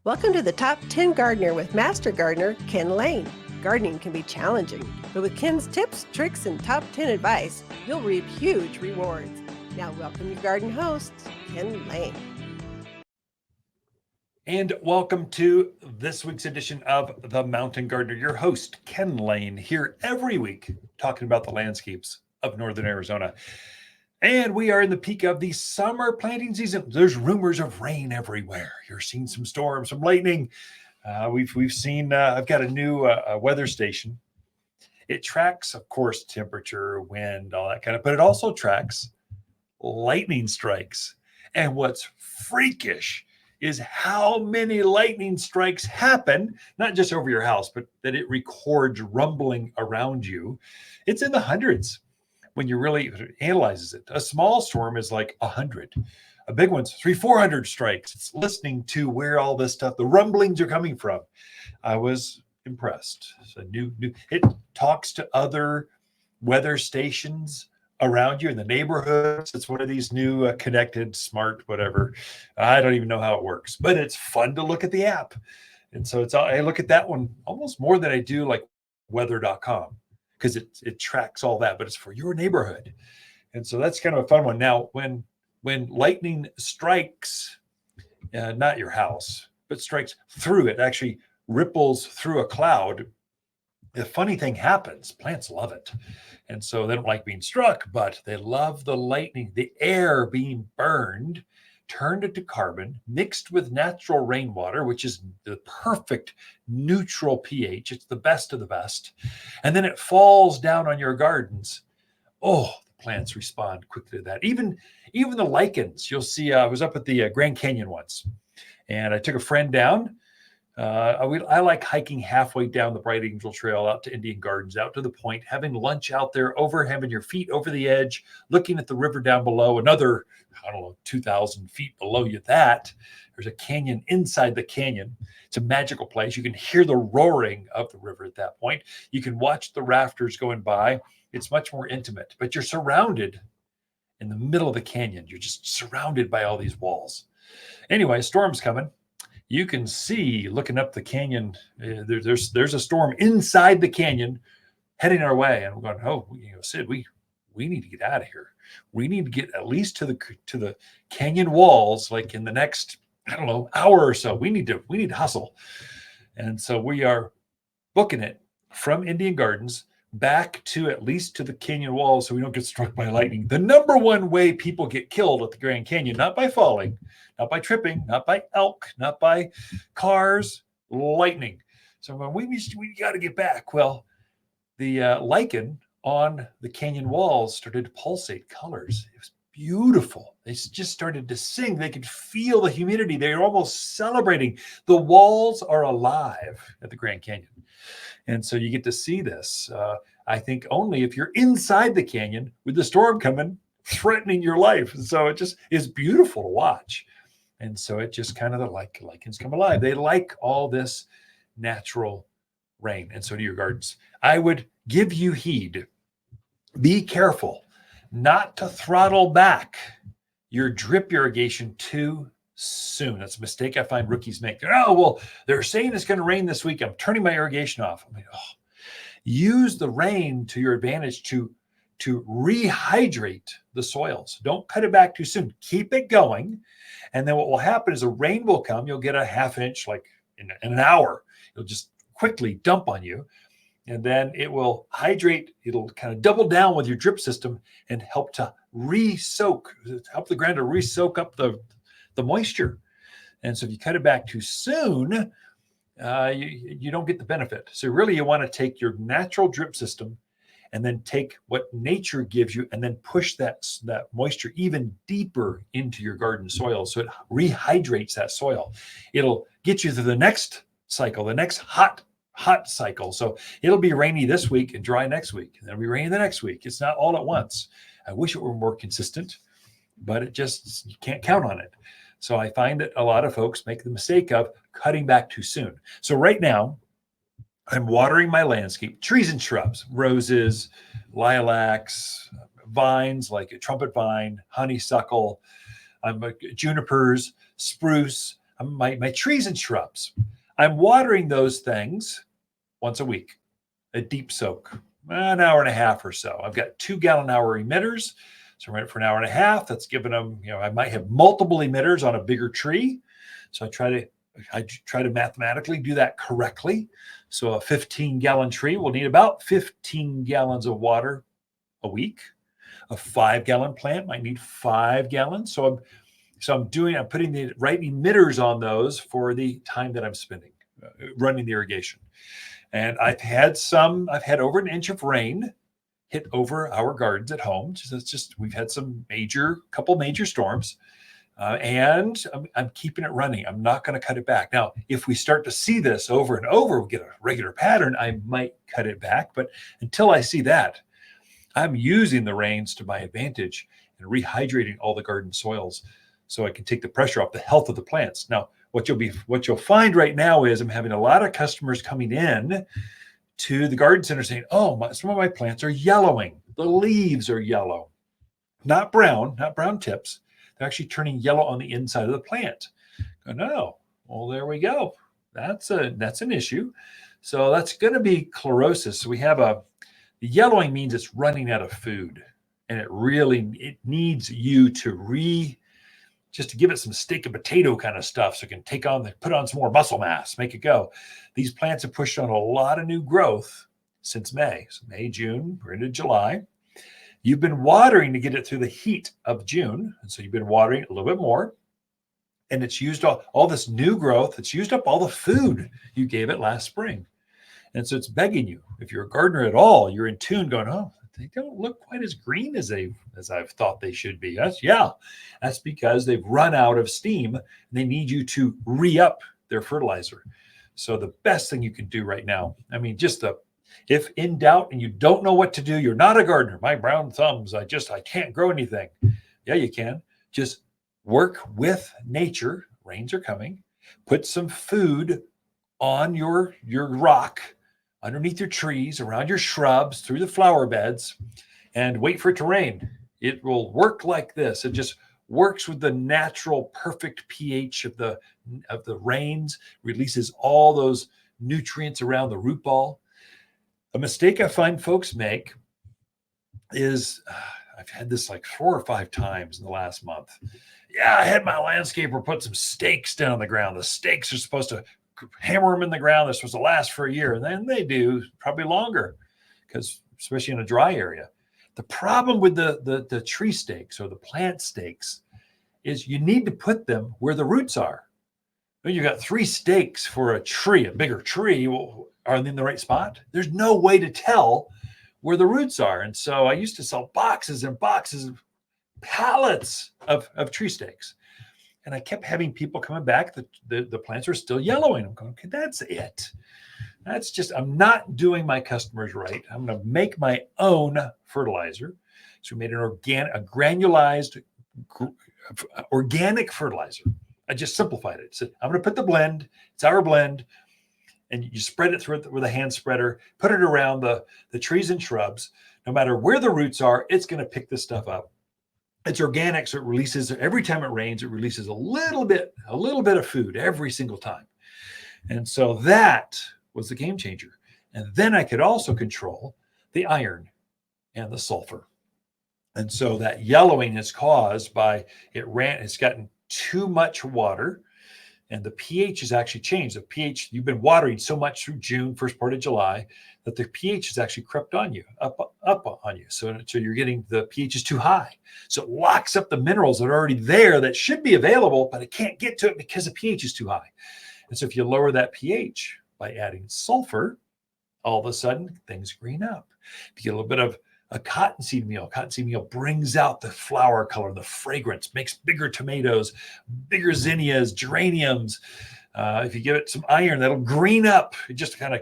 Welcome to the Top 10 Gardener with Master Gardener Ken Lain. Gardening can be challenging, but with Ken's tips, tricks, and top 10 advice, you'll reap huge rewards. Now, welcome your garden host, Ken Lain. And welcome to this week's edition of The Mountain Gardener. Your host, Ken Lain, here every week talking about the landscapes of Northern Arizona. And we are in the peak of the summer planting season. There's rumors of rain everywhere. You're seeing some storms, some lightning. We've seen. I've got a new weather station. It tracks, of course, temperature, wind, all that kind of. But it also tracks lightning strikes. And what's freakish is how many lightning strikes happen, not just over your house, but that it records rumbling around you. It's in the hundreds. When you really analyzes it, a small storm is like 100, a big one's 300-400 strikes. It's listening to where all this stuff, the rumblings are coming from. I was impressed. So it talks to other weather stations around you in the neighborhoods. It's one of these new connected, smart, whatever. I don't even know how it works, but it's fun to look at the app. And so I look at that one almost more than I do like weather.com. Because it tracks all that, but it's for your neighborhood. And so that's kind of a fun one. Now, when lightning strikes, not your house, but strikes through it, actually ripples through a cloud, the funny thing happens. Plants love it. And so they don't like being struck, but they love the lightning, the air being burned, turned into carbon, mixed with natural rainwater, which is the perfect neutral pH. It's the best of the best. And then it falls down on your gardens. Oh, the plants respond quickly to that. Even the lichens, you'll see, I was up at the Grand Canyon once, and I took a friend down. I like hiking halfway down the Bright Angel Trail out to Indian Gardens, out to the point, having lunch out there, having your feet over the edge, looking at the river down below, another, 2,000 feet below you. There's a canyon inside the canyon. It's a magical place. You can hear the roaring of the river at that point. You can watch the rafters going by. It's much more intimate, but you're surrounded in the middle of the canyon. You're just surrounded by all these walls. Anyway, storm's coming. You can see looking up the canyon, there's a storm inside the canyon heading our way. And we're going, Sid, we need to get out of here. We need to get at least to the canyon walls, like in the next, hour or so. We need to hustle. And so we are booking it from Indian Gardens back to at least to the canyon walls so we don't get struck by lightning. The number one way people get killed at the Grand Canyon, not by falling, not by tripping, not by elk, not by cars, lightning. So we got to get back. Well, the lichen on the canyon walls started to pulsate colors. It was beautiful. They just started to sing. They could feel the humidity. They were almost celebrating. The walls are alive at the Grand Canyon. And so you get to see this, I think, only if you're inside the canyon with the storm coming, threatening your life. And so it just is beautiful to watch. And so it just kind of the lichens come alive. They like all this natural rain. And so do your gardens. I would give you heed. Be careful not to throttle back your drip irrigation too soon. That's a mistake I find rookies make. They're saying it's going to rain this week. I'm turning my irrigation off. Use the rain to your advantage to rehydrate the soils. Don't cut it back too soon. Keep it going. And then what will happen is the rain will come. You'll get a half inch like in an hour. It'll just quickly dump on you. And then it will hydrate. It'll kind of double down with your drip system and help to help the ground to re-soak up the moisture. And so if you cut it back too soon, you don't get the benefit. So really you want to take your natural drip system and then take what nature gives you and then push that moisture even deeper into your garden soil. So it rehydrates that soil. It'll get you to the next cycle, the next hot cycle. So it'll be rainy this week and dry next week. And it'll be rainy the next week. It's not all at once. I wish it were more consistent, but you can't count on it. So I find that a lot of folks make the mistake of cutting back too soon. So right now, I'm watering my landscape, trees and shrubs, roses, lilacs, vines like a trumpet vine, honeysuckle, junipers, spruce. my trees and shrubs. I'm watering those things once a week, a deep soak, an hour and a half or so. I've got 2-gallon-hour emitters. So I run it for an hour and a half. That's giving them, I might have multiple emitters on a bigger tree. So I try to mathematically do that correctly. So a 15-gallon tree will need about 15 gallons of water a week. A 5-gallon plant might need 5 gallons. So I'm putting the right emitters on those for the time that I'm spending running the irrigation. And I've had over an inch of rain hit over our gardens at home. We've had couple major storms, and I'm keeping it running. I'm not going to cut it back. Now, if we start to see this over and over, we get a regular pattern, I might cut it back. But until I see that, I'm using the rains to my advantage and rehydrating all the garden soils so I can take the pressure off the health of the plants. Now, what you'll find right now is I'm having a lot of customers coming in to the garden center saying, some of my plants are yellowing. The leaves are yellow, not brown tips. They're actually turning yellow on the inside of the plant. No, well, there we go. That's an issue. So that's going to be chlorosis. So we have the yellowing means it's running out of food, and it needs you to just to give it some steak and potato kind of stuff so it can put on some more muscle mass, make it go. These plants have pushed on a lot of new growth since May. So May, June, we're into July. You've been watering to get it through the heat of June. And so you've been watering a little bit more. And it's used all this new growth. It's used up all the food you gave it last spring. And so it's begging you. If you're a gardener at all, you're in tune going, they don't look quite as green as I've thought they should be. That's because they've run out of steam. And they need you to re-up their fertilizer. So the best thing you can do right now, if in doubt and you don't know what to do, you're not a gardener. My brown thumbs, I can't grow anything. Yeah, you can. Just work with nature. Rains are coming. Put some food on your rock, underneath your trees, around your shrubs, through the flower beds, and wait for it to rain. It will work like this. It just works with the natural, perfect pH of the rains, releases all those nutrients around the root ball. A mistake I find folks make is, I've had this like 4 or 5 times in the last month. Yeah, I had my landscaper put some stakes down on the ground. The stakes are supposed to hammer them in the ground. They're supposed to last for a year, and then they do probably longer, because especially in a dry area. The problem with the tree stakes or the plant stakes is you need to put them where the roots are. When you got 3 stakes for a tree, a bigger tree, are they in the right spot? There's no way to tell where the roots are. And so I used to sell boxes and boxes of pallets of tree stakes. And I kept having people coming back. The plants are still yellowing. I'm going, okay, that's it. That's just, I'm not doing my customers right. I'm going to make my own fertilizer. So we made a granulized organic fertilizer. I just simplified it. So I'm going to put the blend. It's our blend. And you spread it through it with a hand spreader, put it around the trees and shrubs. No matter where the roots are, it's going to pick this stuff up. It's organic, so it releases, every time it rains, it releases a little bit of food every single time. And so that was the game changer. And then I could also control the iron and the sulfur. And so that yellowing is caused by it's gotten too much water, and the pH has actually changed. The pH, you've been watering so much through June, first part of July, that the pH has actually crept on you, up on you. So you're getting, the pH is too high. So it locks up the minerals that are already there that should be available, but it can't get to it because the pH is too high. And so if you lower that pH by adding sulfur, all of a sudden things green up. If you get a little bit of a cottonseed meal brings out the flower color, the fragrance, makes bigger tomatoes, bigger zinnias, geraniums. If you give it some iron, that'll green up. It just kind of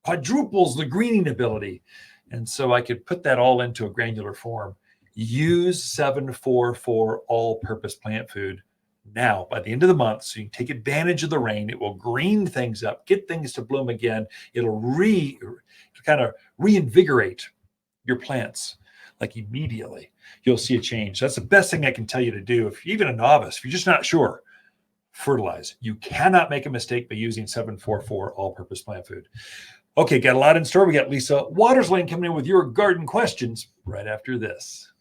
quadruples the greening ability. And so I could put that all into a granular form. Use 744 all-purpose plant food now by the end of the month, so you can take advantage of the rain. It will green things up, get things to bloom again. It'll kind of reinvigorate your plants. Like immediately you'll see a change. That's the best thing I can tell you to do. If you're even a novice, if you're just not sure, Fertilize. You cannot make a mistake by using 744 all-purpose plant food. Okay, got a lot in store. We got Lisa Watersland coming in with your garden questions right after this.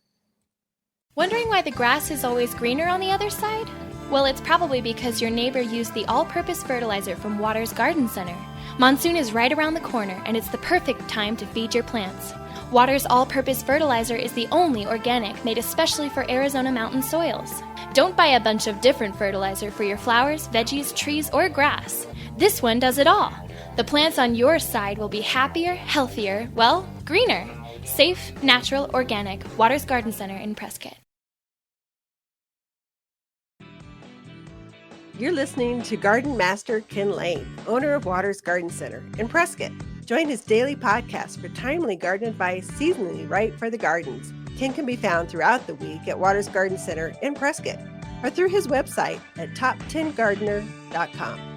Wondering why the grass is always greener on the other side? Well, it's probably because your neighbor used the all-purpose fertilizer from Water's Garden Center. Monsoon is right around the corner, and it's the perfect time to feed your plants. Water's all-purpose fertilizer is the only organic made especially for Arizona mountain soils. Don't buy a bunch of different fertilizer for your flowers, veggies, trees, or grass. This one does it all. The plants on your side will be happier, healthier, well, greener. Safe, natural, organic. Water's Garden Center in Prescott. You're listening to Garden Master Ken Lain, owner of Water's Garden Center in Prescott. Join his daily podcast for timely garden advice seasonally right for the gardens. Ken can be found throughout the week at Water's Garden Center in Prescott or through his website at top10gardener.com.